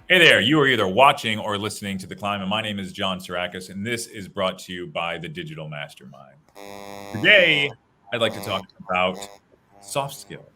Hey there, you are either watching or listening to The Climb, and my name is John Sarakis, and this is brought to you by the Digital Mastermind. Today, I'd like to talk about soft skills.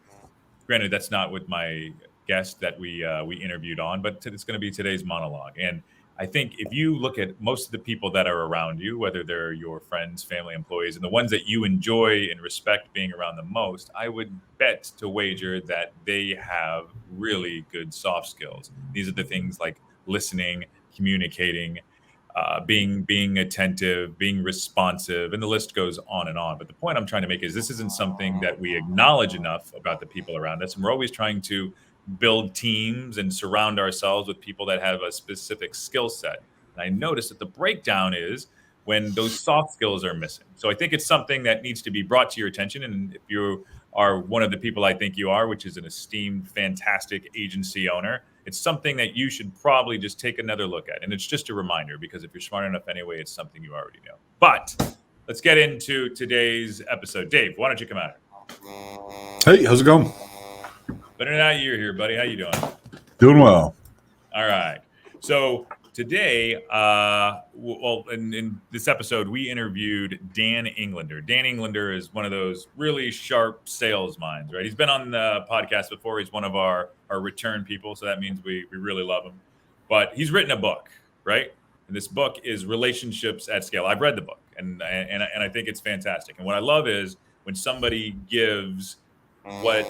Granted, that's not with my guest that we interviewed on, but it's going to be today's monologue. And I think if you look at most of the people that are around you, whether they're your friends, family, employees, and the ones that you enjoy and respect being around the most, I would bet to wager that they have really good soft skills. These are the things like listening, communicating, being attentive, being responsive, and the list goes on and on. But the point I'm trying to make is this isn't something that we acknowledge enough about the people around us, and we're always trying to build teams and surround ourselves with people that have a specific skill set. And I noticed that the breakdown is when those soft skills are missing. So I think it's something that needs to be brought to your attention. And if you are one of the people I think you are, which is an esteemed, fantastic agency owner, it's something that you should probably just take another look at. And it's just a reminder, because if you're smart enough anyway, it's something you already know. But let's get into today's episode. Dave, why don't you come out? Hey, how's it going? Better than that, you're here, buddy. How you doing? Doing well. All right. So today, in this episode, we interviewed Dan Englander. Dan Englander is one of those really sharp sales minds, right? He's been on the podcast before. He's one of our return people, so that means we really love him. But he's written a book, right? And this book is Relationships at Scale. I've read the book, and I think it's fantastic. And what I love is when somebody gives what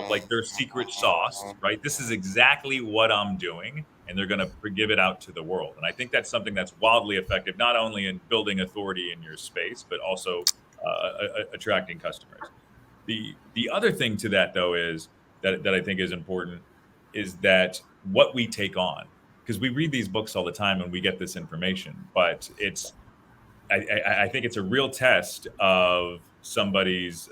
like their secret sauce, right? This is exactly what I'm doing, and they're going to give it out to the world. And I think that's something that's wildly effective, not only in building authority in your space, but also attracting customers. The other thing to that, though, is that I think is important is that what we take on, because we read these books all the time and we get this information, but I think it's a real test of somebody's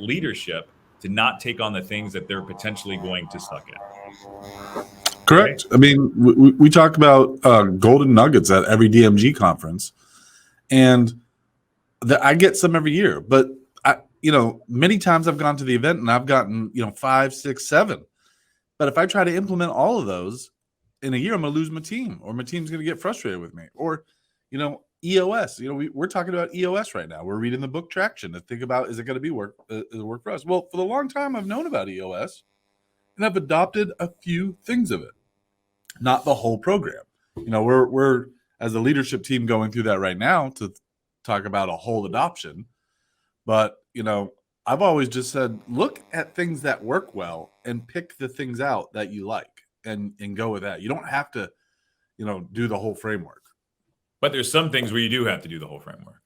leadership to not take on the things that they're potentially going to suck at. Correct. Right? I mean, we talk about golden nuggets at every DMG conference, and I get some every year. But many times I've gone to the event and I've gotten 5, 6, 7. But if I try to implement all of those in a year, I'm going to lose my team, or my team's going to get frustrated with me, or EOS. We're talking about EOS right now. We're reading the book Traction to think about, is it going to be work for us? Well, for the long time, I've known about EOS, and I've adopted a few things of it, not the whole program. We're as a leadership team going through that right now to talk about a whole adoption. But I've always just said, look at things that work well and pick the things out that you like and go with that. You don't have to, do the whole framework. But there's some things where you do have to do the whole framework,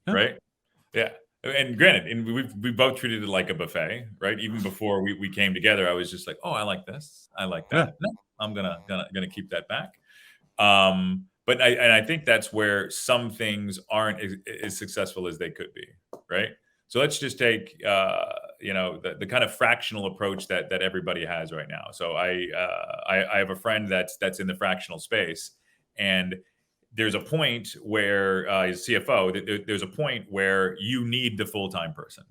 right? Yeah. And granted, and we both treated it like a buffet, right? Even before we came together, I was just like, oh, I like this. I like that. Yeah. No, I'm gonna keep that back. But I think that's where some things aren't as successful as they could be, right? So let's just take the kind of fractional approach that everybody has right now. So I have a friend that's in the fractional space, and there's a point where as CFO, there's a point where you need the full-time person,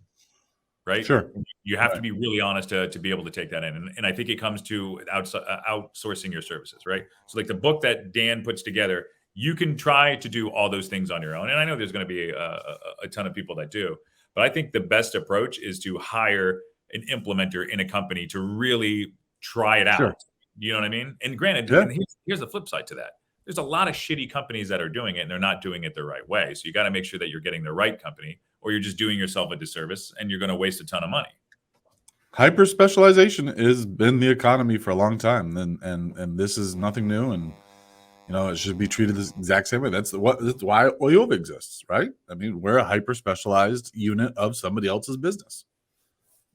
right? Sure. You have to be really honest to be able to take that in. And I think it comes to outsourcing your services, right? So like the book that Dan puts together, you can try to do all those things on your own. And I know there's going to be a ton of people that do, but I think the best approach is to hire an implementer in a company to really try it out. Sure. You know what I mean? And granted, and here's the flip side to that. There's a lot of shitty companies that are doing it, and they're not doing it the right way. So you got to make sure that you're getting the right company, or you're just doing yourself a disservice and you're going to waste a ton of money. Hyper specialization has been the economy for a long time, and this is nothing new. And it should be treated the exact same way. That's why Oyob exists, right? I mean, we're a hyper specialized unit of somebody else's business.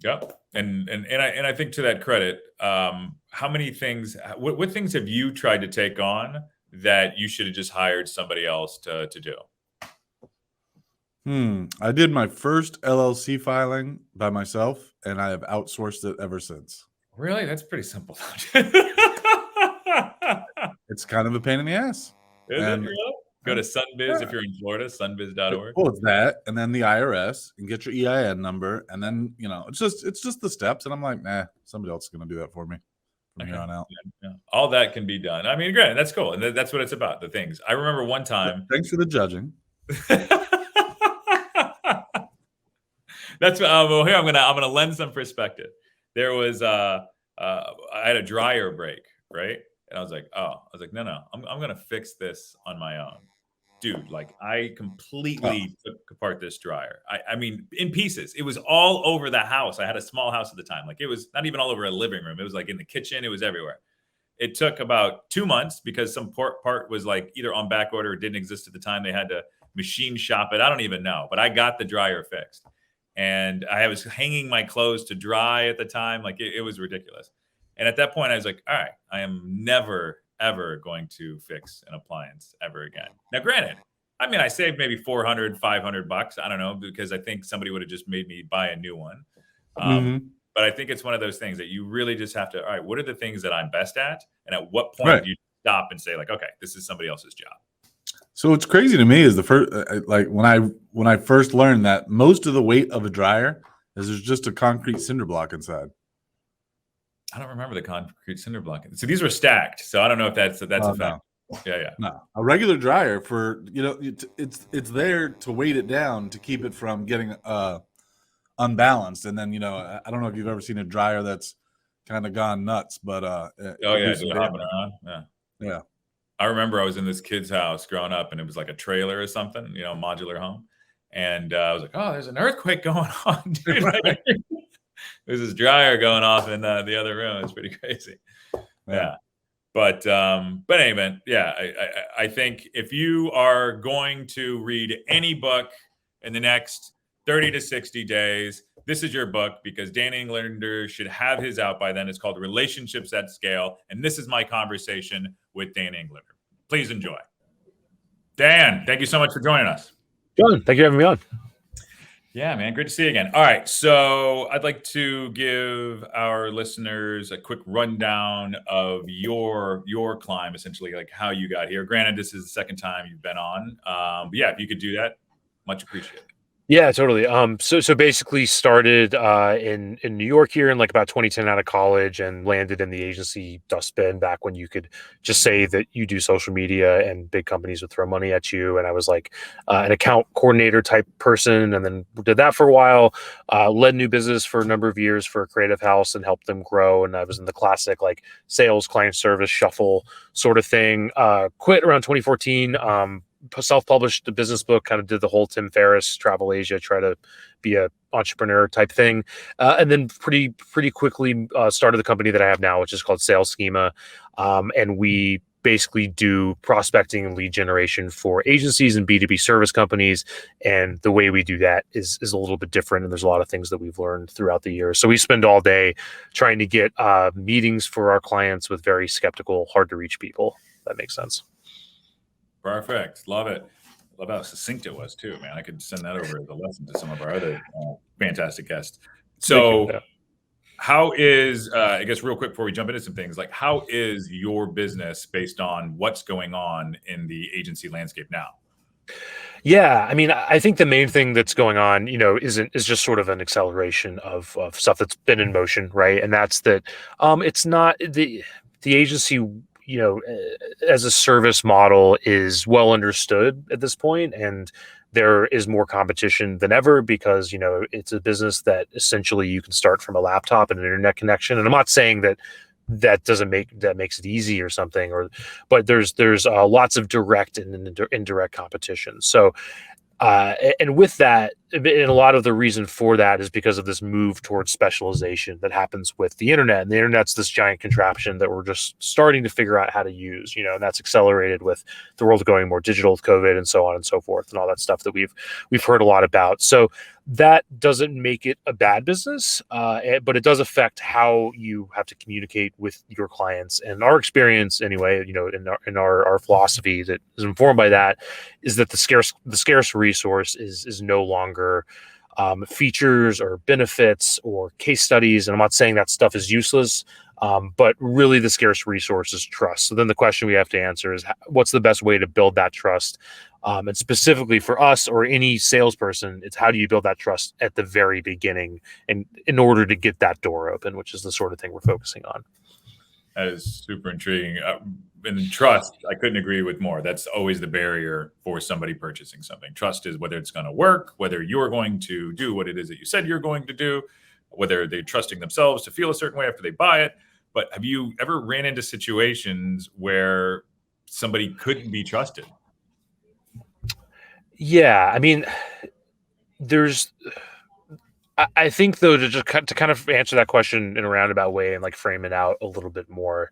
Yeah, and I think to that credit, how many things? What things have you tried to take on that you should have just hired somebody else to do? I did my first LLC filing by myself, and I have outsourced it ever since. Really? That's pretty simple. It's kind of a pain in the ass. Is it really? Go to Sunbiz if you're in Florida, sunbiz.org. Well, it's that, and then the IRS, and get your EIN number, and then it's just the steps. And I'm like, nah, somebody else is going to do that for me. from here on out. Yeah. All that can be done. I mean, granted, that's cool, and that's what it's about. The things I remember one time. Thanks for the judging. That's well. Here I'm gonna lend some perspective. There was I had a dryer break, right? And I was like, no, I'm gonna fix this on my own, dude. Like I completely took apart this dryer. I mean, in pieces. It was all over the house. I had a small house at the time. Like it was not even all over a living room. It was like in the kitchen. It was everywhere. It took about 2 months because some part was like either on back order or didn't exist at the time. They had to machine shop it. I don't even know, but I got the dryer fixed. And I was hanging my clothes to dry at the time. Like it was ridiculous. And at that point, I was like, all right, I am never, ever going to fix an appliance ever again. Now, granted, I mean, I saved maybe $400, $500. I don't know, because I think somebody would have just made me buy a new one. But I think it's one of those things that you really just have to, all right, what are the things that I'm best at? And at what point do you stop and say like, okay, this is somebody else's job? So what's crazy to me is the first, like when I first learned that most of the weight of a dryer is there's just a concrete cinder block inside. I don't remember the concrete cinder block. So these were stacked. So I don't know if that's a fact. No. Yeah. No, a regular dryer for it's there to weight it down to keep it from getting unbalanced. And then I don't know if you've ever seen a dryer that's kind of gone nuts, but hopping around. Yeah. I remember I was in this kid's house growing up, and it was like a trailer or something, modular home. And I was like, oh, there's an earthquake going on, dude. There's this dryer going off in the other room. It's pretty crazy. Yeah. But anyway, yeah, I think if you are going to read any book in the next 30 to 60 days, this is your book, because Dan Englander should have his out by then. It's called Relationships at Scale. And this is my conversation with Dan Englander. Please enjoy. Dan, thank you so much for joining us. John, thank you for having me on. Yeah, man. Great to see you again. All right. So I'd like to give our listeners a quick rundown of your climb, essentially, like how you got here. Granted, this is the second time you've been on. But yeah, if you could do that, much appreciated. Yeah, totally. So basically started in New York here in like about 2010 out of college, and landed in the agency dustbin back when you could just say that you do social media and big companies would throw money at you. And I was like an account coordinator type person, and then did that for a while, led new business for a number of years for a creative house and helped them grow. And I was in the classic like sales, client service, shuffle sort of thing. Quit around 2014. Self-published a business book, kind of did the whole Tim Ferriss travel Asia, try to be a entrepreneur type thing, and then pretty quickly started the company that I have now, which is called Sales Schema, and we basically do prospecting and lead generation for agencies and B2B service companies. And the way we do that is a little bit different, and there's a lot of things that we've learned throughout the years. So we spend all day trying to get meetings for our clients with very skeptical, hard to reach people. If that makes sense. Perfect. Love it. Love how succinct it was too, man. I could send that over as a lesson to some of our other fantastic guests. So how is, I guess real quick before we jump into some things, like how is your business based on what's going on in the agency landscape now? Yeah, I mean, I think the main thing that's going on, is just sort of an acceleration of stuff that's been in motion, right? And that's that it's not the agency, as a service model is well understood at this point, and there is more competition than ever because, it's a business that essentially you can start from a laptop and an internet connection. And I'm not saying that makes it easy or something, but there's lots of direct and indirect competition. So, and with that, and a lot of the reason for that is because of this move towards specialization that happens with the internet. And the internet's this giant contraption that we're just starting to figure out how to use, and that's accelerated with the world going more digital with COVID and so on and so forth, and all that stuff that we've heard a lot about. So that doesn't make it a bad business, but it does affect how you have to communicate with your clients. And our experience, anyway, in our philosophy that is informed by that, is that the scarce resource is no longer features or benefits or case studies. And I'm not saying that stuff is useless, but really the scarce resource is trust. So then the question we have to answer is, what's the best way to build that trust? And specifically for us or any salesperson, it's how do you build that trust at the very beginning, and in order to get that door open, which is the sort of thing we're focusing on. That is super intriguing. And trust, I couldn't agree with more. That's always the barrier for somebody purchasing something. Trust is whether it's going to work, whether you're going to do what it is that you said you're going to do, whether they're trusting themselves to feel a certain way after they buy it. But have you ever ran into situations where somebody couldn't be trusted? Yeah, I mean, I think though to kind of answer that question in a roundabout way and like frame it out a little bit more.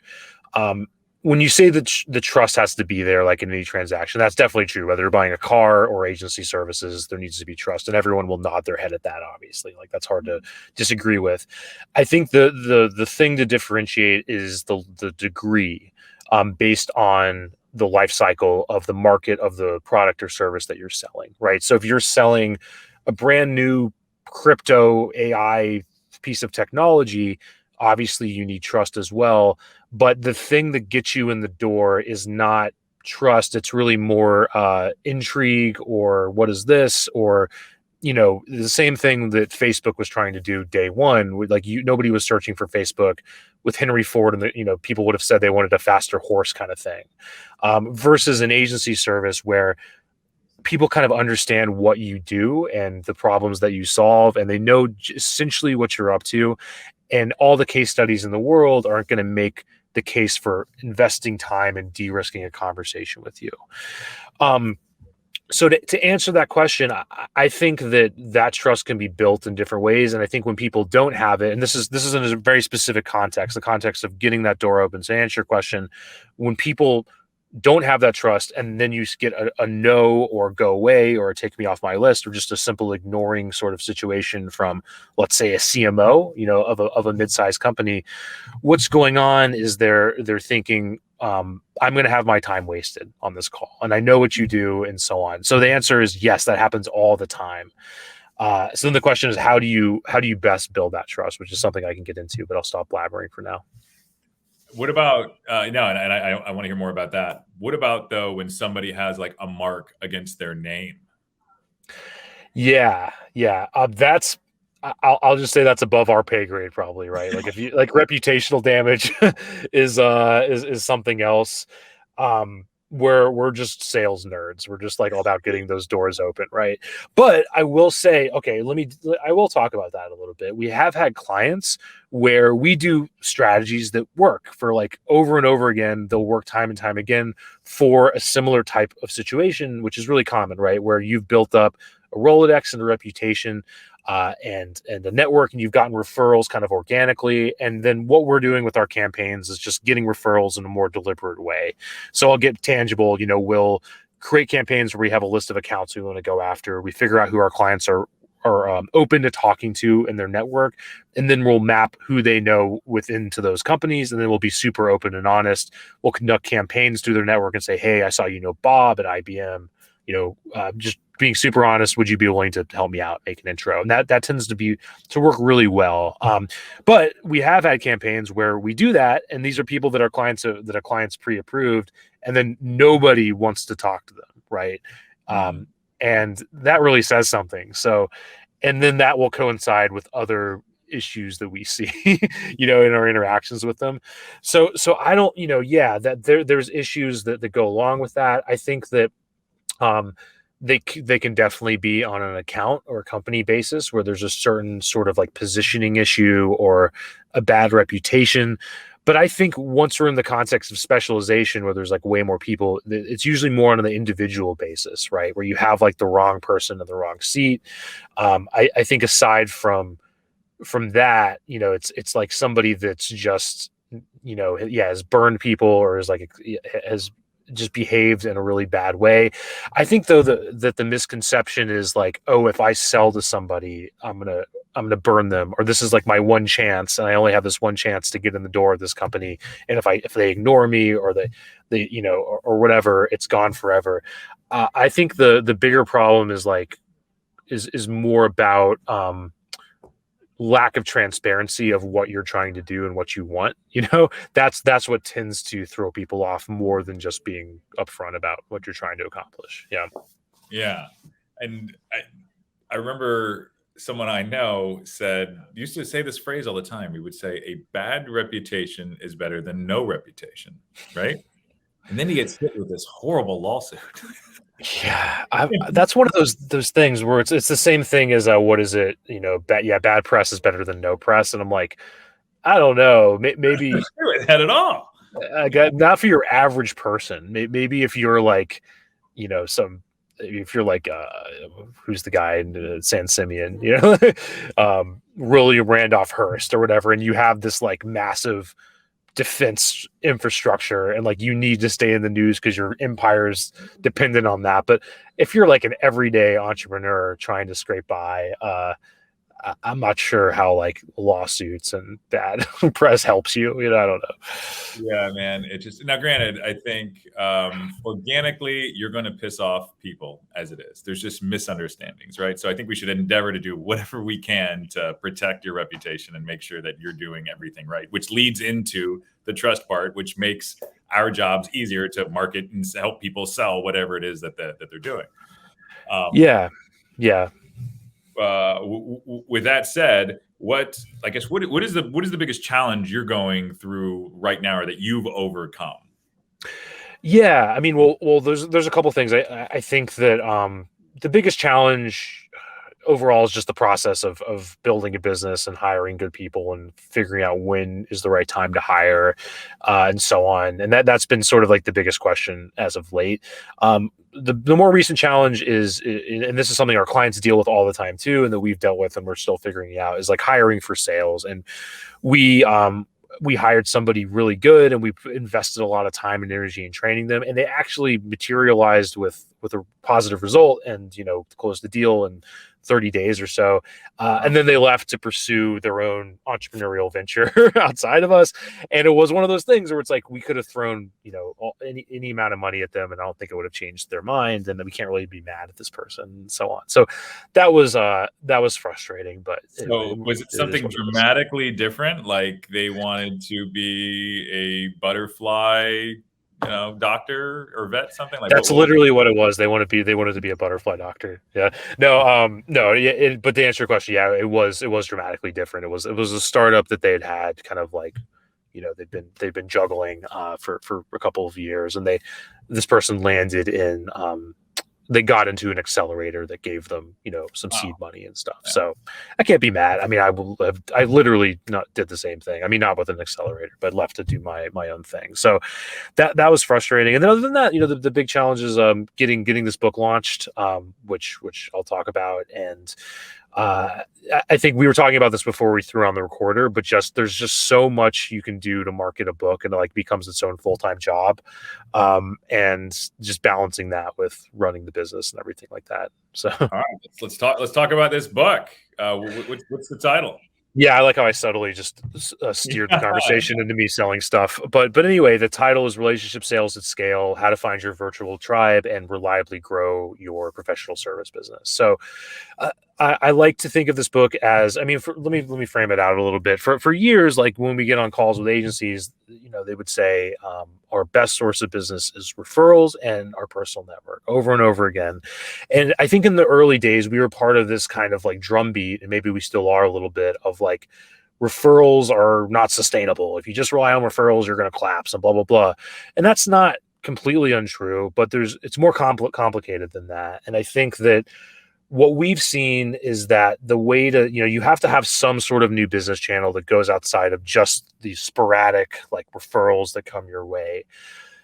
Um, when you say that the trust has to be there, like in any transaction, that's definitely true. Whether you're buying a car or agency services, there needs to be trust, and everyone will nod their head at that. Obviously, like that's hard to disagree with. I think the thing to differentiate is the degree, based on the life cycle of the market of the product or service that you're selling, right? So if you're selling a brand new crypto AI piece of technology, obviously you need trust as well. But the thing that gets you in the door is not trust. It's really more intrigue, or what is this, or the same thing that Facebook was trying to do day one. Like nobody was searching for Facebook with Henry Ford, and people would have said they wanted a faster horse kind of thing, versus an agency service where people kind of understand what you do and the problems that you solve, and they know essentially what you're up to. And all the case studies in the world aren't going to make the case for investing time and de-risking a conversation with you. So to answer that question, I think that trust can be built in different ways. And I think when people don't have it, and this is in a very specific context, the context of getting that door open. So to answer your question, when people don't have that trust, and then you get a no, or go away, or take me off my list, or just a simple ignoring sort of situation from, let's say, a CMO, of a mid-sized company, what's going on is they're thinking, I'm going to have my time wasted on this call, and I know what you do, and so on. So the answer is yes, that happens all the time. So then the question is, how do you best build that trust, which is something I can get into, but I'll stop blabbering for now. What about no? And I want to hear more about that. What about though when somebody has like a mark against their name? Yeah. That's I'll just say that's above our pay grade, probably, right? Like if you like reputational damage is something else. Where we're just sales nerds. We're just like all about getting those doors open, right? But I will say, okay, I will talk about that a little bit. We have had clients where we do strategies that work for like over and over again. They'll work time and time again for a similar type of situation, which is really common, right? Where you've built up a Rolodex and a reputation, and a network, and you've gotten referrals kind of organically. And then what we're doing with our campaigns is just getting referrals in a more deliberate way. So I'll get tangible. We'll create campaigns where we have a list of accounts we want to go after. We figure out who our clients are open to talking to in their network, and then we'll map who they know within to those companies, and then we'll be super open and honest. We'll conduct campaigns through their network and say, hey, I saw Bob at IBM. Just being super honest, would you be willing to help me out, make an intro? And that tends to work really well. But we have had campaigns where we do that, and these are people that our clients pre-approved, and then nobody wants to talk to them, right? And that really says something. So, and then that will coincide with other issues that we see, in our interactions with them. So I don't, that there's issues that go along with that. I think that they can definitely be on an account or company basis where there's a certain sort of like positioning issue or a bad reputation. But I think once we're in the context of specialization, where there's like way more people, it's usually more on the individual basis, right? Where you have like the wrong person in the wrong seat. I think aside from that, it's like somebody that's just, has burned people, or has just behaved in a really bad way. I think though that the misconception is like, oh, if I sell to somebody, I'm gonna burn them, or this is like my one chance, and I only have this one chance to get in the door of this company, and if they ignore me, or they or whatever, it's gone forever. I think the bigger problem is like is more about lack of transparency of what you're trying to do and what you want. That's what tends to throw people off more than just being upfront about what you're trying to accomplish. Yeah And I remember someone I know used to say this phrase all the time. He would say, a bad reputation is better than no reputation, right? And then he gets hit with this horrible lawsuit. Yeah, that's one of those things where it's the same thing as what is it? Bad press is better than no press, and I'm like, I don't know, maybe Had it all. not for your average person. Maybe if you're like, if you're like, who's the guy in San Simeon, William Randolph Hearst or whatever, and you have this like massive defense infrastructure and like you need to stay in the news because your empire's dependent on that. But if you're like an everyday entrepreneur trying to scrape by, I'm not sure how like lawsuits and bad press helps you. I don't know. Yeah, man. It just now, granted, I think organically you're going to piss off people as it is. There's just misunderstandings, right? So I think we should endeavor to do whatever we can to protect your reputation and make sure that you're doing everything right, which leads into the trust part, which makes our jobs easier to market and help people sell whatever it is that they're doing. Yeah. With that said, what is the biggest challenge you're going through right now, or that you've overcome? Yeah, I mean, well, there's a couple things. I think that the biggest challenge overall is just the process of building a business and hiring good people and figuring out when is the right time to hire, and so on. And that's been sort of like the biggest question as of late. The more recent challenge is, and this is something our clients deal with all the time too, and that we've dealt with and we're still figuring out, is like hiring for sales. And we hired somebody really good and we invested a lot of time and energy in training them, and they actually materialized with a positive result and, closed the deal in 30 days or so. And then they left to pursue their own entrepreneurial venture outside of us. And it was one of those things where it's like, we could have thrown, any amount of money at them and I don't think it would have changed their mind. And then we can't really be mad at this person and so on. So that was frustrating, but was it something dramatically different? Like they wanted to be a butterfly, doctor or vet, something like that's literally what it was. They wanted to be a butterfly doctor. Yeah, no. But to answer your question, yeah, it was dramatically different. It was a startup that they had kind of like, they've been juggling for a couple of years, and this person landed in they got into an accelerator that gave them, some seed money and stuff. Yeah. So I can't be mad. I mean, I literally did the same thing. I mean, not with an accelerator, but left to do my own thing. So that was frustrating. And then other than that, the big challenge is getting this book launched, which I'll talk about. And I think we were talking about this before we threw on the recorder, but there's just so much you can do to market a book, and it like becomes its own full-time job, and just balancing that with running the business and everything like that. So, all right, let's talk about this book. What's the title? Yeah, I like how I subtly just steered the conversation into me selling stuff. But anyway, the title is Relationship Sales at Scale: How to Find Your Virtual Tribe and Reliably Grow Your Professional Service Business. So I like to think of this book as, let me frame it out a little bit. For years, like when we get on calls with agencies, they would say our best source of business is referrals and our personal network, over and over again. And I think in the early days, we were part of this kind of like drumbeat, and maybe we still are a little bit, of like, referrals are not sustainable. If you just rely on referrals, you're going to collapse and blah, blah, blah. And that's not completely untrue, but it's more complicated than that. And I think that what we've seen is that the way to, you have to have some sort of new business channel that goes outside of just these sporadic like referrals that come your way.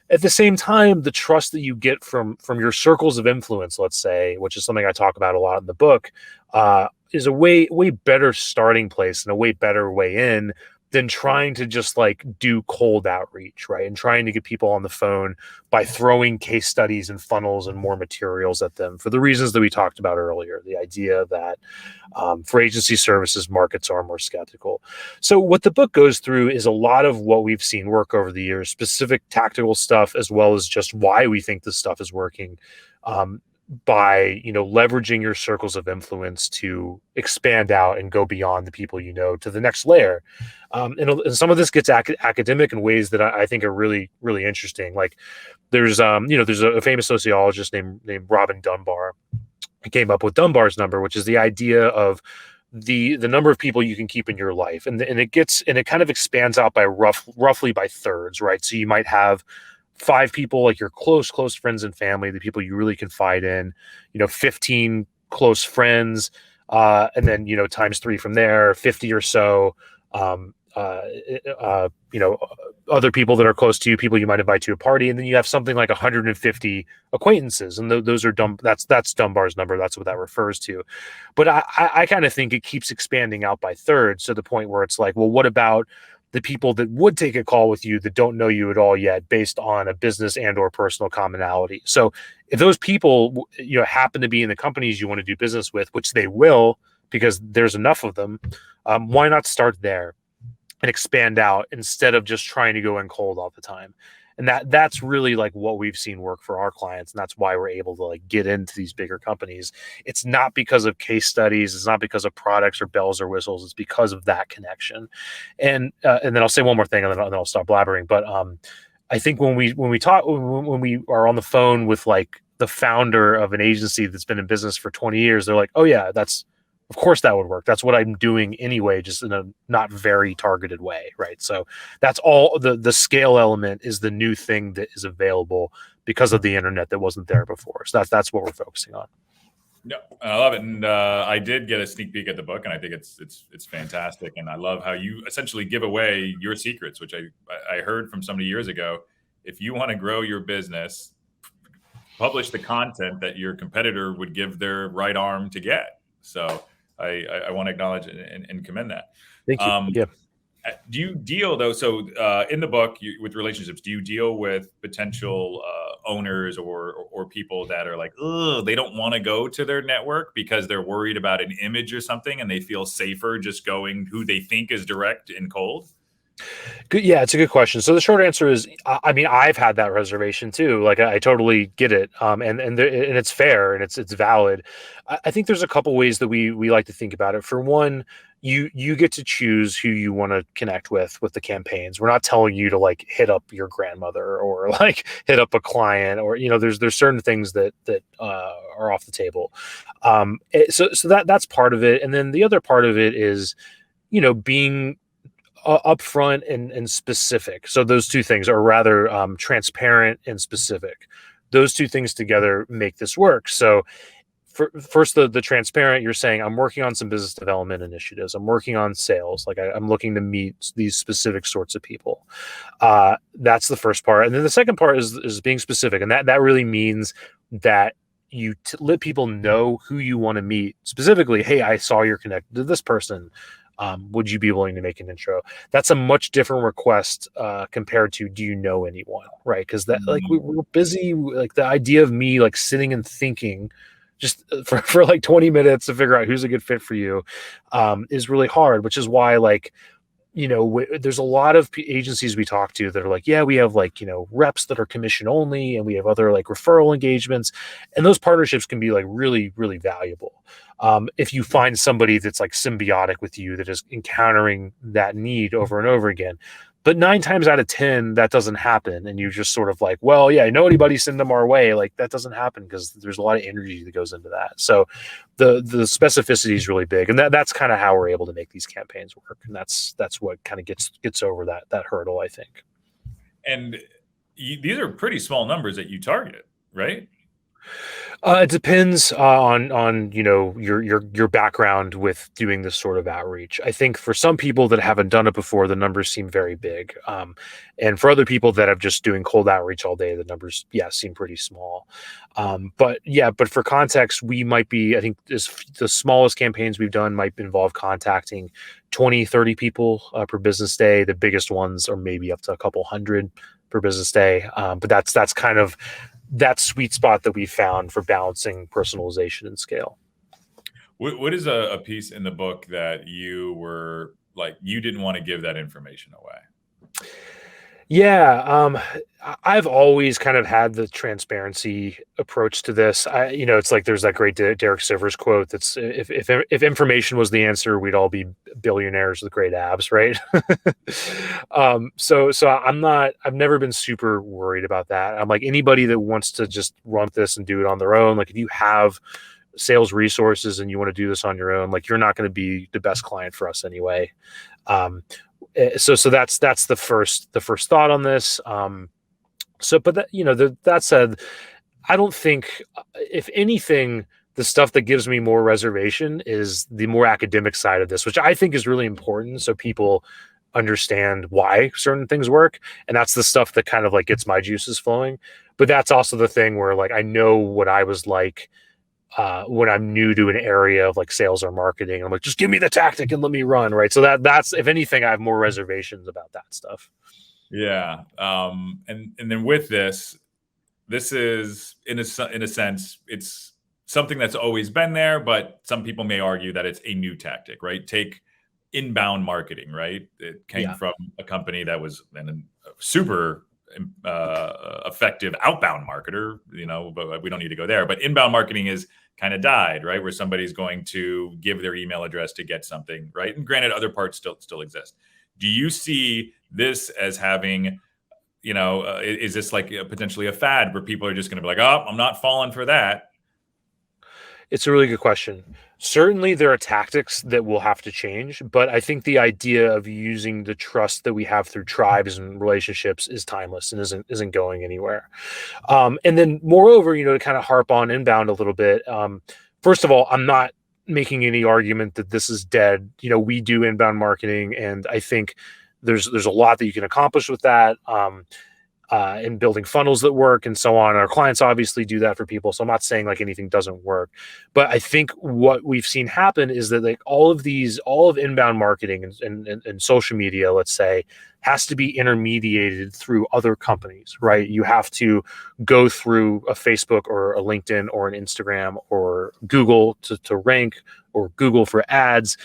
At the same time, the trust that you get from your circles of influence, let's say, which is something I talk about a lot in the book, is a way better starting place and a way better way in than trying to just like do cold outreach, right? And trying to get people on the phone by throwing case studies and funnels and more materials at them for the reasons that we talked about earlier. The idea that for agency services, markets are more skeptical. So what the book goes through is a lot of what we've seen work over the years, specific tactical stuff, as well as just why we think this stuff is working, by leveraging your circles of influence to expand out and go beyond the people to the next layer. And some of this gets academic in ways that I think are really, really interesting. Like there's a famous sociologist named Robin Dunbar, came up with Dunbar's number, which is the idea of the number of people you can keep in your life, and it kind of expands out by roughly by thirds, right? So you might have 5 people, like your close friends and family, the people you really confide in, 15 close friends, and then times 3 from there, 50 or so, other people that are close to you, people you might invite to a party, and then you have something like 150 acquaintances, and those are that's Dunbar's number. That's what that refers to. But I kind of think it keeps expanding out by thirds, to the point where it's like, well, what about the people that would take a call with you that don't know you at all yet, based on a business and or personal commonality? So if those people happen to be in the companies you want to do business with, which they will, because there's enough of them, why not start there and expand out, instead of just trying to go in cold all the time? And that's really like what we've seen work for our clients, and that's why we're able to like get into these bigger companies. It's not because of case studies, it's not because of products or bells or whistles, it's because of that connection. And then I'll say one more thing, and then I'll stop blabbering. But I think when we are on the phone with like the founder of an agency that's been in business for 20 years, they're like, oh yeah, of course that would work. That's what I'm doing anyway, just in a not very targeted way, right? So that's all. The scale element is the new thing that is available because of the internet that wasn't there before. So that's what we're focusing on. No, I love it, and I did get a sneak peek at the book, and I think it's fantastic, and I love how you essentially give away your secrets, which I heard from somebody years ago. If you want to grow your business, publish the content that your competitor would give their right arm to get. So I want to acknowledge and commend that. Thank you. Yeah. Do you deal though? So in the book, with relationships, do you deal with potential owners or people that are like, oh, they don't want to go to their network because they're worried about an image or something, and they feel safer just going who they think is direct and cold? Good. Yeah, it's a good question. So the short answer is, I mean, I've had that reservation too. Like, I totally get it, and it's fair, and it's valid. I think there's a couple ways that we like to think about it. For one, you get to choose who you want to connect with the campaigns. We're not telling you to like hit up your grandmother or like hit up a client, or there's certain things that are off the table. So that's part of it, and then the other part of it is being upfront and specific. So those two things are rather transparent and specific. Those two things together make this work. So first, the transparent, you're saying, I'm working on some business development initiatives. I'm working on sales. Like I'm looking to meet these specific sorts of people. That's the first part. And then the second part is being specific. And that really means that you let people know who you want to meet specifically. Hey, I saw you're connected to this person. Would you be willing to make an intro? That's a much different request compared to, do you know anyone, right? Because that like we're busy. Like the idea of me like sitting and thinking just for like 20 minutes to figure out who's a good fit for you is really hard, which is why like there's a lot of agencies we talk to that are like, yeah, we have like reps that are commission only, and we have other like referral engagements, and those partnerships can be like really, really valuable if you find somebody that's like symbiotic with you, that is encountering that need over and over again. But 9 times out of 10, that doesn't happen. And you just sort of like, well, yeah, know anybody, send them our way. Like that doesn't happen because there's a lot of energy that goes into that. So the specificity is really big. And that's kind of how we're able to make these campaigns work. And that's what kind of gets over that hurdle, I think. And these are pretty small numbers that you target, right? It depends on your background with doing this sort of outreach. I think for some people that haven't done it before, the numbers seem very big, and for other people that have just doing cold outreach all day, the numbers seem pretty small. But for context, we might be, I think the smallest campaigns we've done might involve contacting 20, 30 people per business day. The biggest ones are maybe up to a couple hundred per business day. But that's kind of that sweet spot that we found for balancing personalization and scale. What is a piece in the book that you were like, you didn't want to give that information away? Yeah, I've always kind of had the transparency approach to this. It's like there's that great Derek Sivers quote that's, if information was the answer, we'd all be billionaires with great abs, right? So I've never been super worried about that. I'm like, anybody that wants to just run this and do it on their own, like if you have sales resources and you want to do this on your own, like you're not going to be the best client for us anyway. So that's the first thought on this. But that said, I don't think, if anything, the stuff that gives me more reservation is the more academic side of this, which I think is really important, so people understand why certain things work. And that's the stuff that kind of like gets my juices flowing. But that's also the thing where like I know what I was like when I'm new to an area of like sales or marketing. I'm like, just give me the tactic and let me run, right? So that's, if anything, I have more reservations about that stuff. Yeah. And then with this is in a sense, it's something that's always been there, but some people may argue that it's a new tactic, right? Take inbound marketing, right? It came from a company that was a super effective outbound marketer, but we don't need to go there. But inbound marketing is kind of died, right? Where somebody's going to give their email address to get something, right? And granted, other parts still exist. Do you see this as having, is this like potentially a fad where people are just going to be like, oh, I'm not falling for that? It's a really good question. Certainly there are tactics that will have to change, but I think the idea of using the trust that we have through tribes and relationships is timeless and isn't going anywhere. And then moreover, to kind of harp on inbound a little bit. First of all, I'm not making any argument that this is dead. We do inbound marketing, and I think there's a lot that you can accomplish with that. In building funnels that work and so on. Our clients obviously do that for people. So I'm not saying like anything doesn't work, but I think what we've seen happen is that like all of inbound marketing and social media, let's say, has to be intermediated through other companies, right? You have to go through a Facebook or a LinkedIn or an Instagram or Google to rank, or Google for ads.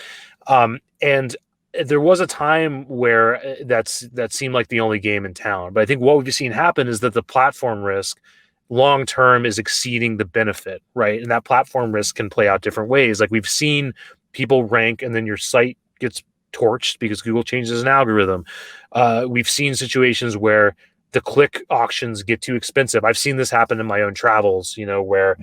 And there was a time where that seemed like the only game in town. But I think what we've seen happen is that the platform risk long term is exceeding the benefit, right? And that platform risk can play out different ways. Like we've seen people rank and then your site gets torched because Google changes an algorithm. We've seen situations where the click auctions get too expensive. I've seen this happen in my own travels, where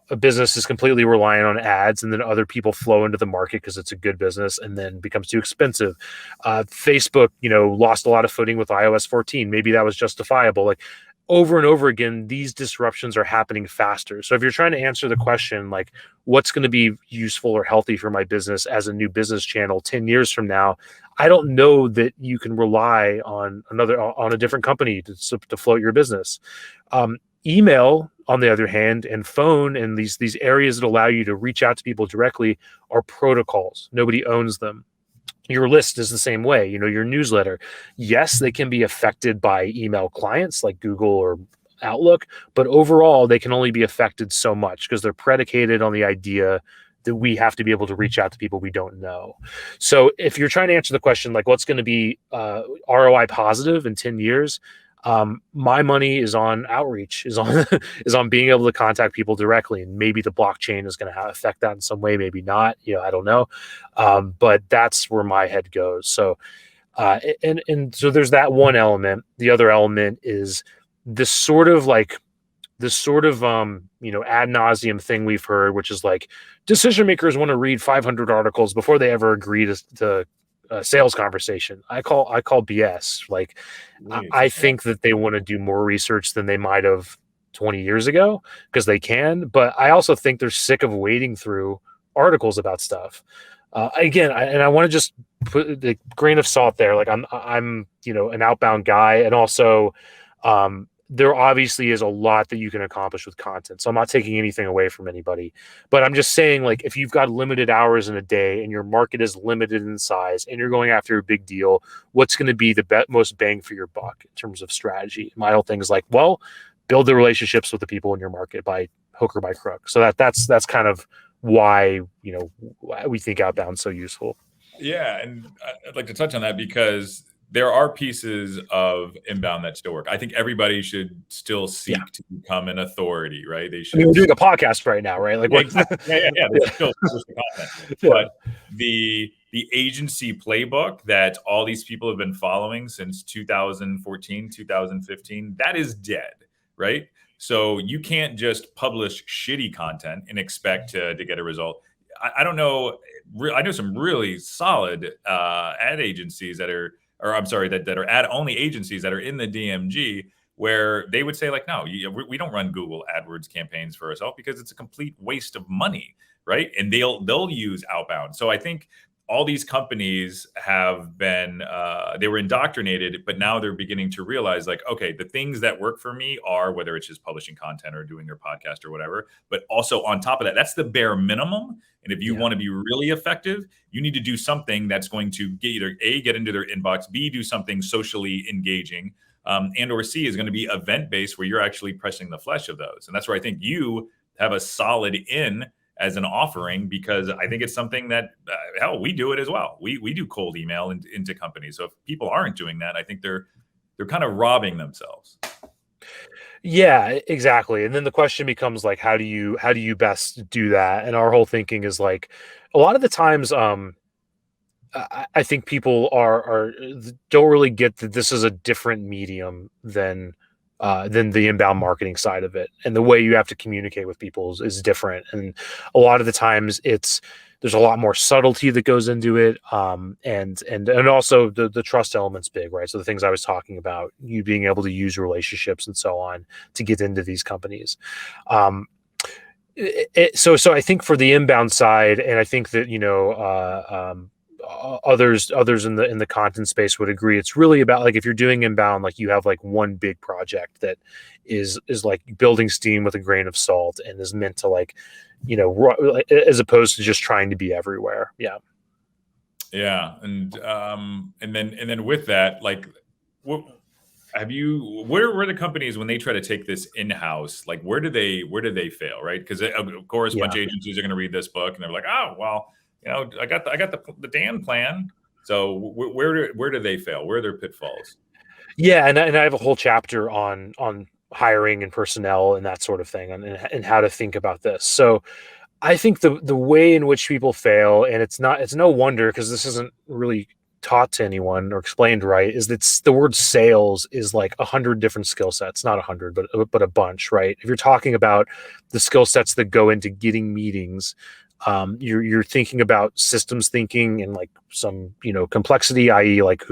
a business is completely reliant on ads, and then other people flow into the market because it's a good business and then becomes too expensive. Facebook, lost a lot of footing with iOS 14. Maybe that was justifiable. Like over and over again, these disruptions are happening faster. So if you're trying to answer the question, like what's going to be useful or healthy for my business as a new business channel 10 years from now, I don't know that you can rely on a different company to float your business. Email, on the other hand, and phone, and these areas that allow you to reach out to people directly are protocols. Nobody owns them. Your list is the same way. Your newsletter. Yes, they can be affected by email clients like Google or Outlook, but overall, they can only be affected so much because they're predicated on the idea that we have to be able to reach out to people we don't know. So if you're trying to answer the question, like what's going to be ROI positive in 10 years, my money is on outreach, is on being able to contact people directly, and maybe the blockchain is going to affect that in some way, maybe not. I don't know, but that's where my head goes. So, and so there's that one element. The other element is this sort of ad nauseum thing we've heard, which is like decision makers want to read 500 articles before they ever agree to a sales conversation. I call BS. Like, I think that they want to do more research than they might have 20 years ago because they can. But I also think they're sick of wading through articles about stuff. Again, I want to just put the grain of salt there. Like I'm an outbound guy, and also there obviously is a lot that you can accomplish with content. So I'm not taking anything away from anybody, but I'm just saying, like, if you've got limited hours in a day and your market is limited in size and you're going after a big deal, what's going to be the most bang for your buck in terms of strategy? My whole thing is like, well, build the relationships with the people in your market by hook or by crook. So that's kind of why, we think outbound's so useful. Yeah. And I'd like to touch on that because there are pieces of inbound that still work. I think everybody should still seek to become an authority, right? They should. We're doing a podcast right now, right? Like, exactly. Yeah. They should still post the content. Yeah. But the agency playbook that all these people have been following since 2014, 2015, that is dead, right? So you can't just publish shitty content and expect to get a result. I don't know. I know some really solid ad agencies that are, or I'm sorry, that are ad only agencies that are in the DMG, where they would say like, no, we don't run Google AdWords campaigns for ourselves because it's a complete waste of money, right? And they'll use outbound. So I think all these companies have been they were indoctrinated, but now they're beginning to realize like, okay, the things that work for me are whether it's just publishing content or doing your podcast or whatever, but also on top of that, that's the bare minimum. And if you want to be really effective, you need to do something that's going to get either A, get into their inbox, B, do something socially engaging, and or C is going to be event based where you're actually pressing the flesh of those. And that's where I think you have a solid in as an offering, because I think it's something that hell, we do it as well. We do cold email into companies. So if people aren't doing that, I think they're kind of robbing themselves. Yeah, exactly. And then the question becomes like, how do you best do that? And our whole thinking is like, a lot of the times, I think people are don't really get that this is a different medium than the inbound marketing side of it, and the way you have to communicate with people is different. And a lot of the times, there's a lot more subtlety that goes into it, and also the trust element's big, right? So the things I was talking about, you being able to use relationships and so on to get into these companies. So I think for the inbound side, and I think that others in the content space would agree, it's really about like, if you're doing inbound, like you have like one big project that is like building steam with a grain of salt and is meant to like, as opposed to just trying to be everywhere. Yeah. And then with that, like, what where were the companies when they try to take this in-house, like where do they fail, right? Because of course a bunch of agencies are going to read this book and they're like, oh well, I got the Dan plan. So where do they fail? Where are their pitfalls? Yeah, and I have a whole chapter on hiring and personnel and that sort of thing, and how to think about this. So I think the way in which people fail, and it's no wonder because this isn't really taught to anyone or explained right, is that the word sales is like 100 different skill sets, not 100, but a bunch, right? If you're talking about the skill sets that go into getting meetings, you're thinking about systems thinking and like some complexity, i.e. like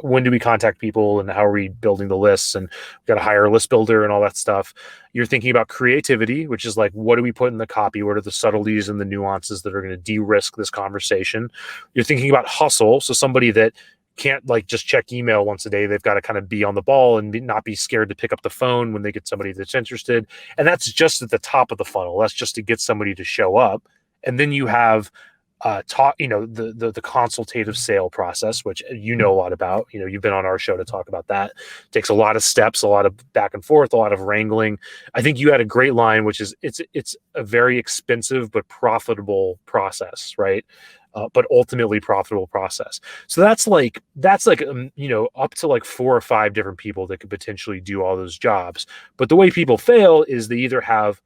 when do we contact people and how are we building the lists, and we've got to hire a list builder and all that stuff. You're thinking about creativity, which is like, what do we put in the copy? What are the subtleties and the nuances that are going to de-risk this conversation? You're thinking about hustle, so somebody that can't like just check email once a day. They've got to kind of be on the ball and not be scared to pick up the phone when they get somebody that's interested. And that's just at the top of the funnel. That's just to get somebody to show up. And then you have the consultative sale process, which a lot about. You've been on our show to talk about that. It takes a lot of steps, a lot of back and forth, a lot of wrangling. I think you had a great line, which is it's a very expensive but profitable process, right? But ultimately profitable process. So that's like up to like 4 or 5 different people that could potentially do all those jobs. But the way people fail is they either have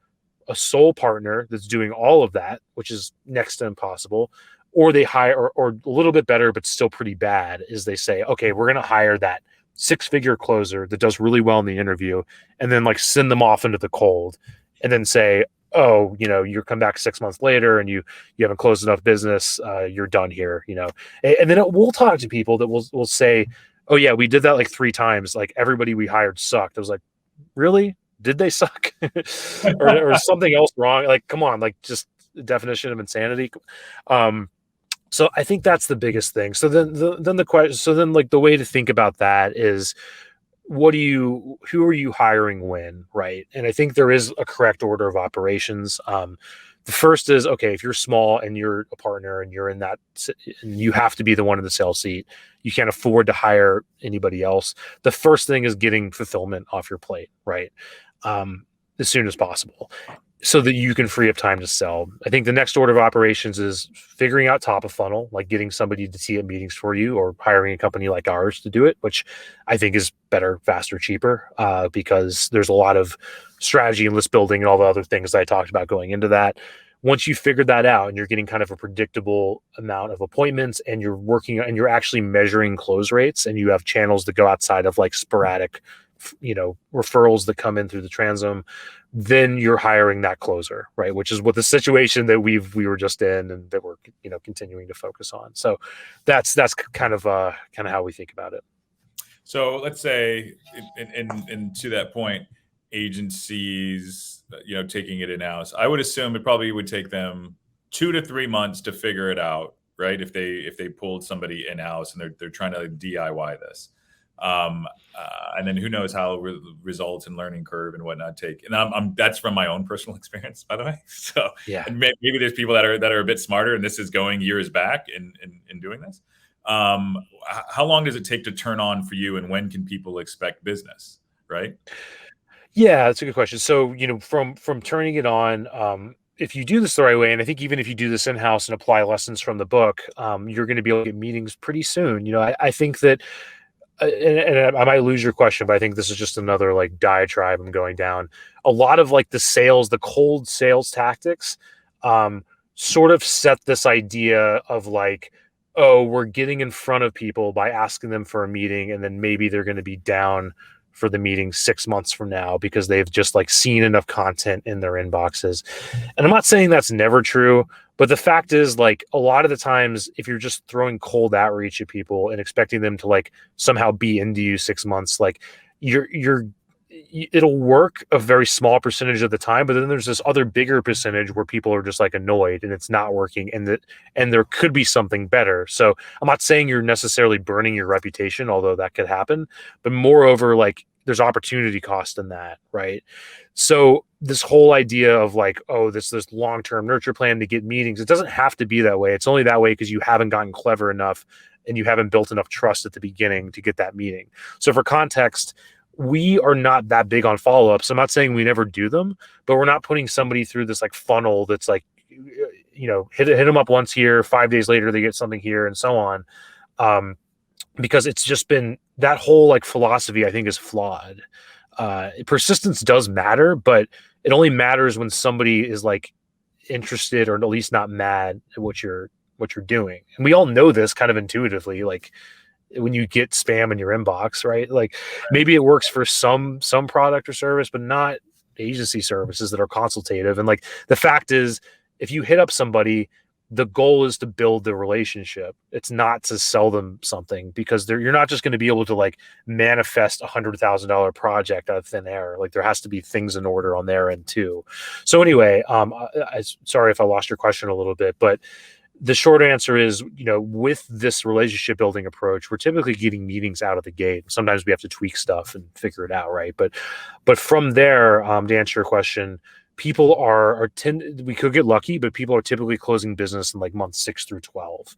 a sole partner that's doing all of that, which is next to impossible, or they hire, or a little bit better, but still pretty bad, is they say, okay, we're going to hire that 6-figure closer that does really well in the interview, and then like send them off into the cold, and then say, oh, you come back 6 months later and you haven't closed enough business, you're done here, and then we'll talk to people that will say, oh yeah, we did that like 3 times, like everybody we hired sucked. I was like, really? Did they suck? or something else wrong? Like, come on, like just the definition of insanity. So I think that's the biggest thing. So then the question, so then like the way to think about that is, who are you hiring when, right? And I think there is a correct order of operations. The first is, okay, if you're small and you're a partner and you're in that, and you have to be the one in the sales seat, you can't afford to hire anybody else. The first thing is getting fulfillment off your plate, right? As soon as possible, so that you can free up time to sell. I think the next order of operations is figuring out top of funnel, like getting somebody to tee up meetings for you, or hiring a company like ours to do it, which I think is better, faster, cheaper, because there's a lot of strategy and list building and all the other things that I talked about going into that. Once you figured that out and you're getting kind of a predictable amount of appointments, and you're working and you're actually measuring close rates, and you have channels that go outside of like sporadic referrals that come in through the transom, then you're hiring that closer, right? Which is what the situation that we were just in, and that we're continuing to focus on. So that's kind of how we think about it. So let's say, and to that point, agencies, taking it in-house, I would assume it probably would take them 2 to 3 months to figure it out, right? If they pulled somebody in-house and they're trying to DIY this, and then who knows how results and learning curve and whatnot take. And that's from my own personal experience, by the way. So yeah, and maybe there's people that are a bit smarter, and this is going years back in doing this. How long does it take to turn on for you, and when can people expect business, right? Yeah, that's a good question. So, from turning it on, if you do this the right way, and I think even if you do this in-house and apply lessons from the book, you're going to be able to get meetings pretty soon. I think that, and I might lose your question, but I think this is just another like diatribe I'm going down. A lot of like the cold sales tactics, sort of set this idea of like, oh, we're getting in front of people by asking them for a meeting, and then maybe they're going to be down for the meeting 6 months from now because they've just like seen enough content in their inboxes. And I'm not saying that's never true, but the fact is, like, a lot of the times, if you're just throwing cold outreach at people and expecting them to like somehow be into you 6 months, like it'll work a very small percentage of the time, but then there's this other bigger percentage where people are just like annoyed and it's not working, and there could be something better. So I'm not saying you're necessarily burning your reputation, although that could happen, but moreover, like, there's opportunity cost in that, right? So this whole idea of like, oh, this long-term nurture plan to get meetings, it doesn't have to be that way. It's only that way because you haven't gotten clever enough and you haven't built enough trust at the beginning to get that meeting. So for context, we are not that big on follow-ups. I'm not saying we never do them, but we're not putting somebody through this like funnel that's like, hit them up once here, 5 days later they get something here, and so on. Because it's just been, that whole like philosophy, I think, is flawed. Persistence does matter, but it only matters when somebody is like interested or at least not mad at what you're doing. And we all know this kind of intuitively, like when you get spam in your inbox, right? Like maybe it works for some product or service, but not agency services that are consultative. And like the fact is, if you hit up somebody, the goal is to build the relationship. It's not to sell them something, because you're not just going to be able to like manifest $100,000 project out of thin air. Like there has to be things in order on their end too. So anyway, sorry if I lost your question a little bit, but the short answer is, with this relationship building approach, we're typically getting meetings out of the gate. Sometimes we have to tweak stuff and figure it out, right? But from there, to answer your question, people we could get lucky, but people are typically closing business in like months 6 through 12.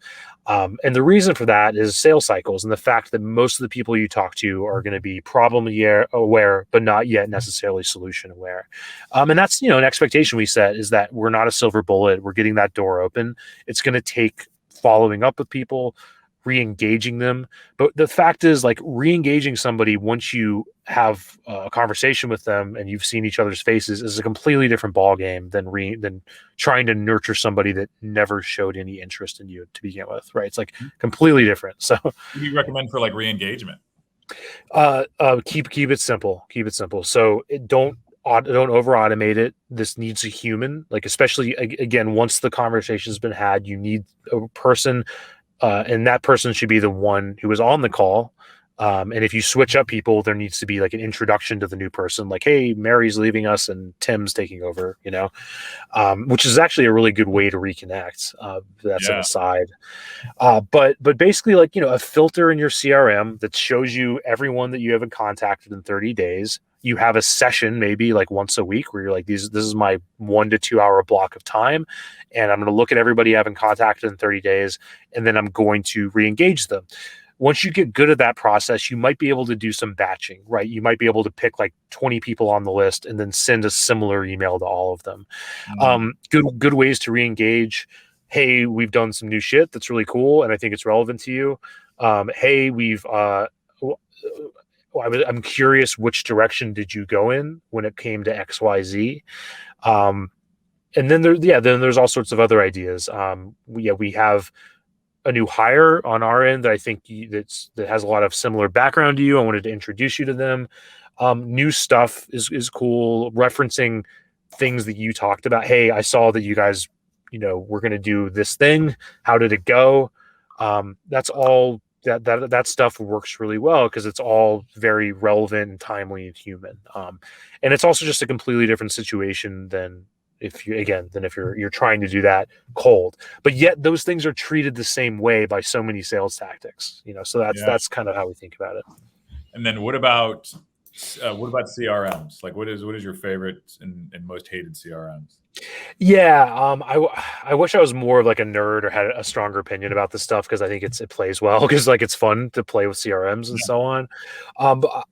And the reason for that is sales cycles and the fact that most of the people you talk to are going to be problem aware, but not yet necessarily solution aware. And that's, an expectation we set, is that we're not a silver bullet. We're getting that door open. It's going to take following up with people, re-engaging them. But the fact is, like, re-engaging somebody once you have a conversation with them and you've seen each other's faces is a completely different ballgame than trying to nurture somebody that never showed any interest in you to begin with, right? It's like completely different. So what do you recommend for like re-engagement? Keep it simple. Keep it simple. So don't over automate it. This needs a human, like, especially again, once the conversation has been had, you need a person, and that person should be the one who was on the call. And if you switch up people, there needs to be like an introduction to the new person, like, hey, Mary's leaving us and Tim's taking over, which is actually a really good way to reconnect. That's an aside. But basically, like, a filter in your CRM that shows you everyone that you haven't contacted in 30 days. You have a session maybe like once a week where you're like, this is my 1 to 2 hour block of time, and I'm going to look at everybody I haven't contacted in 30 days, and then I'm going to re-engage them. Once you get good at that process, you might be able to do some batching, right? You might be able to pick like 20 people on the list and then send a similar email to all of them. Good ways to re-engage. Hey, we've done some new shit that's really cool, and I think it's relevant to you. Hey, I'm curious, which direction did you go in when it came to XYZ? And then there's all sorts of other ideas. We have a new hire on our end that I think that has a lot of similar background to you. I wanted to introduce you to them. New stuff is cool. Referencing things that you talked about. Hey, I saw that you guys, we're going to do this thing. How did it go? That's all. That stuff works really well because it's all very relevant and timely and human. And it's also just a completely different situation than if you're trying to do that cold. But yet those things are treated the same way by so many sales tactics. So that's kind of how we think about it. And then what about CRMs? Like what is your favorite and most hated CRMs? Yeah, I wish I was more of like a nerd or had a stronger opinion about this stuff because I think it plays well because like it's fun to play with CRMs and so on. But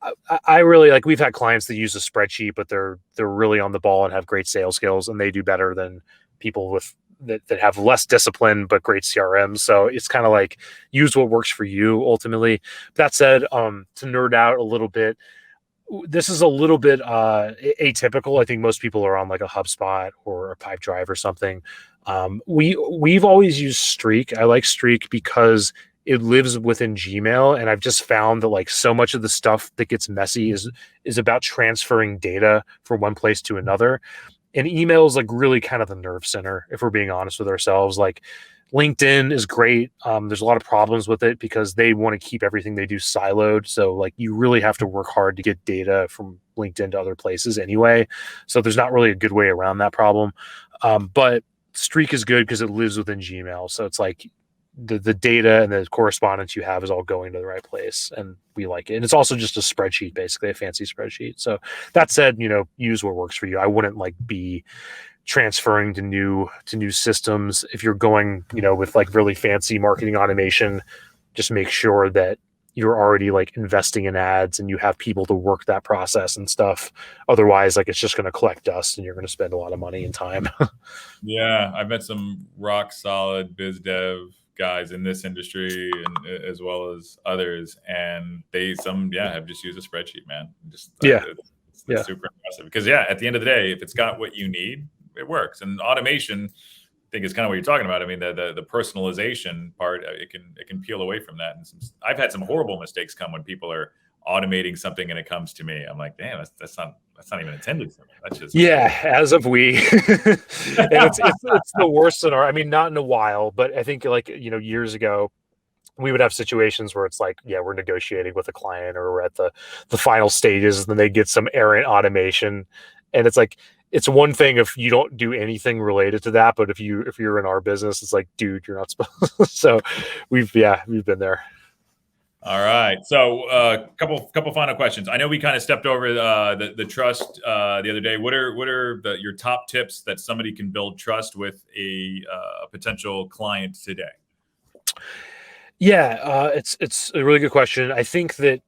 I really like we've had clients that use a spreadsheet, but they're really on the ball and have great sales skills, and they do better than people with that have less discipline but great CRMs. So it's kind of like use what works for you ultimately. That said, to nerd out a little bit. This is a little bit atypical. I think most people are on like a HubSpot or a Pipedrive or something. We've always used Streak. I like Streak because it lives within Gmail, and I've just found that like so much of the stuff that gets messy is about transferring data from one place to another, and email is like really kind of the nerve center if we're being honest with ourselves. Like LinkedIn is great. There's a lot of problems with it because they want to keep everything they do siloed. So like you really have to work hard to get data from LinkedIn to other places anyway. So there's not really a good way around that problem. But Streak is good because it lives within Gmail. So it's like the data and the correspondence you have is all going to the right place, and we like it. And it's also just a spreadsheet, basically a fancy spreadsheet. So that said, use what works for you. I wouldn't like be transferring to new systems. If you're going, with like really fancy marketing automation, just make sure that you're already like investing in ads and you have people to work that process and stuff. Otherwise, like it's just going to collect dust and you're going to spend a lot of money and time. Yeah, I've met some rock solid biz dev guys in this industry and as well as others, and have just used a spreadsheet, man. It's super impressive because at the end of the day, if it's got what you need, it works. And automation, I think, is kind of what you're talking about. I mean, the personalization part, it can peel away from that. And I've had some horrible mistakes come when people are automating something and it comes to me. I'm like, damn, that's not even intended for me. That's just as of we. And it's the worst scenario. I mean, not in a while, but I think like years ago, we would have situations where it's like, we're negotiating with a client or we're at the final stages, and then they get some errant automation, and it's like, it's one thing if you don't do anything related to that, but if you're in our business, it's like, dude, you're not supposed to. So we've been there. All right. So couple final questions. I know we kind of stepped over the trust the other day. What are your top tips that somebody can build trust with a potential client today? Yeah, it's a really good question. I think that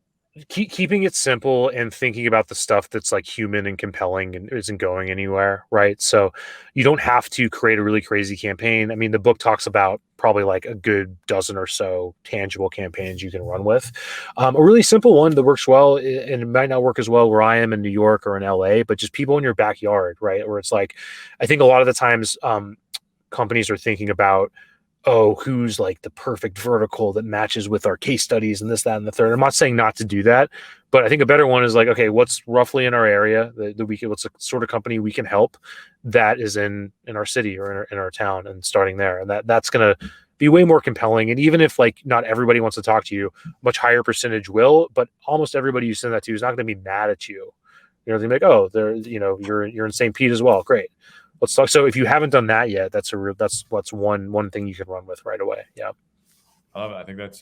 keeping it simple and thinking about the stuff that's like human and compelling and isn't going anywhere, right? So you don't have to create a really crazy campaign. I mean, the book talks about probably like a good dozen or so tangible campaigns you can run with. A really simple one that works well, and it might not work as well where I am in New York or in LA, but just people in your backyard, right? Where it's like, I think a lot of the times companies are thinking about, who's like the perfect vertical that matches with our case studies and this, that, and the third. I'm not saying not to do that, but I think a better one is like, okay, what's roughly in our area what's the sort of company we can help that is in our city or in our town, and starting there. And that's going to be way more compelling. And even if like not everybody wants to talk to you, much higher percentage will, but almost everybody you send that to is not going to be mad at you. They're like, oh, you're in St. Pete as well. Great. Let's talk. So if you haven't done that yet, that's one thing you can run with right away. Yeah. I love it. I think that's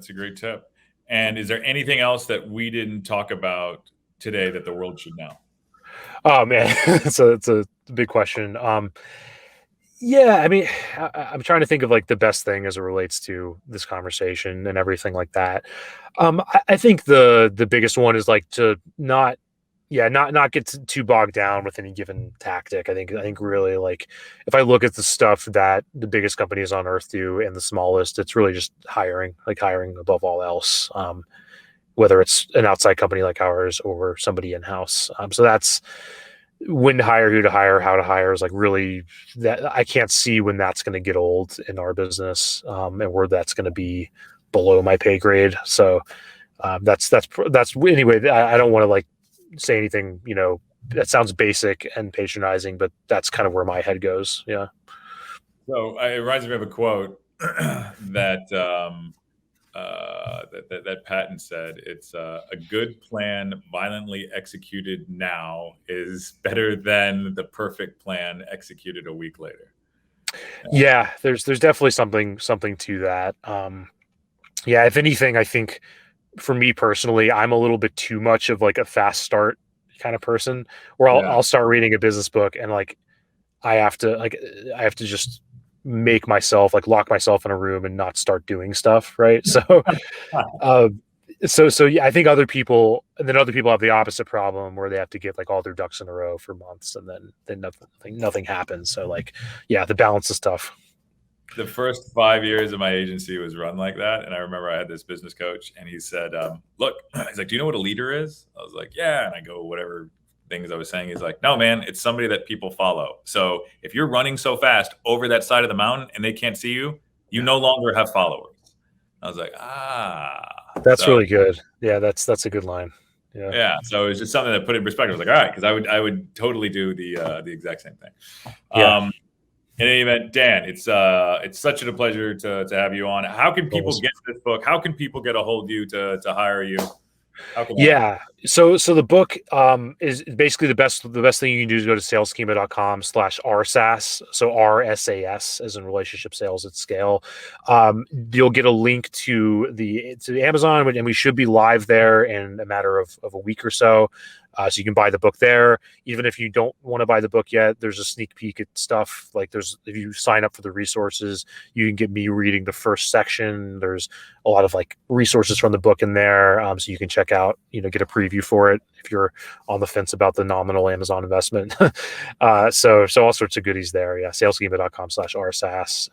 a great tip. And is there anything else that we didn't talk about today that the world should know? Oh man, it's a big question. Yeah, I mean, I'm trying to think of like the best thing as it relates to this conversation and everything like that. I think the biggest one is like to not get too bogged down with any given tactic. I think really like if I look at the stuff that the biggest companies on earth do and the smallest, it's really just hiring above all else. Whether it's an outside company like ours or somebody in-house. So that's when to hire, who to hire, how to hire is like really that I can't see when that's going to get old in our business, and where that's going to be below my pay grade. So that's anyway. I don't want to like say anything, that sounds basic and patronizing, but that's kind of where my head goes. Yeah. So it reminds me of a quote that that Patton said. It's a good plan violently executed now is better than the perfect plan executed a week later. Yeah, there's definitely something to that. Yeah, if anything, I think for me personally, I'm a little bit too much of like a fast start kind of person, where I'll start reading a business book and like I have to just make myself like lock myself in a room and not start doing stuff, right? So uh, so yeah, I think other people have the opposite problem where they have to get like all their ducks in a row for months and then nothing happens. So like, yeah, the balance is tough. The first 5 years of my agency was run like that. And I remember I had this business coach and he said, look, he's like, do you know what a leader is? I was like, yeah. And I go, whatever things I was saying. He's like, no, man, it's somebody that people follow. So if you're running so fast over that side of the mountain and they can't see you, you no longer have followers. I was like, that's really good. Yeah, that's a good line. Yeah. So it's just something that put it in perspective. I was like, all right, because I would totally do the exact same thing. Yeah. In any event, Dan, it's such a pleasure to have you on. How can people get this book? How can people get a hold of you to hire you? Yeah. So the book is basically the best thing you can do is go to salesschema.com/RSAS. So RSAS as in relationship sales at scale. You'll get a link to the Amazon, and we should be live there in a matter of a week or so. So you can buy the book there. Even if you don't want to buy the book yet, there's a sneak peek at stuff. Like if you sign up for the resources, you can get me reading the first section. There's a lot of like resources from the book in there. So you can check out, get a preview for it if you're on the fence about the nominal Amazon investment. So all sorts of goodies there. Yeah. salesschema.com/RSAS.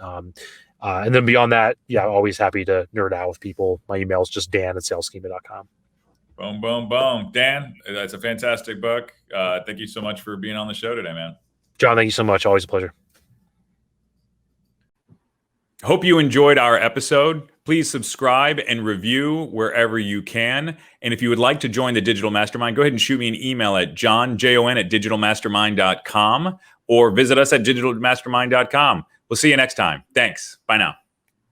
And then beyond that, yeah, always happy to nerd out with people. My email is just dan@salesschema.com. Boom, boom, boom. Dan, that's a fantastic book. Thank you so much for being on the show today, man. John, thank you so much. Always a pleasure. Hope you enjoyed our episode. Please subscribe and review wherever you can. And if you would like to join the Digital Mastermind, go ahead and shoot me an email at jon@digitalmastermind.com or visit us at digitalmastermind.com. We'll see you next time. Thanks. Bye now.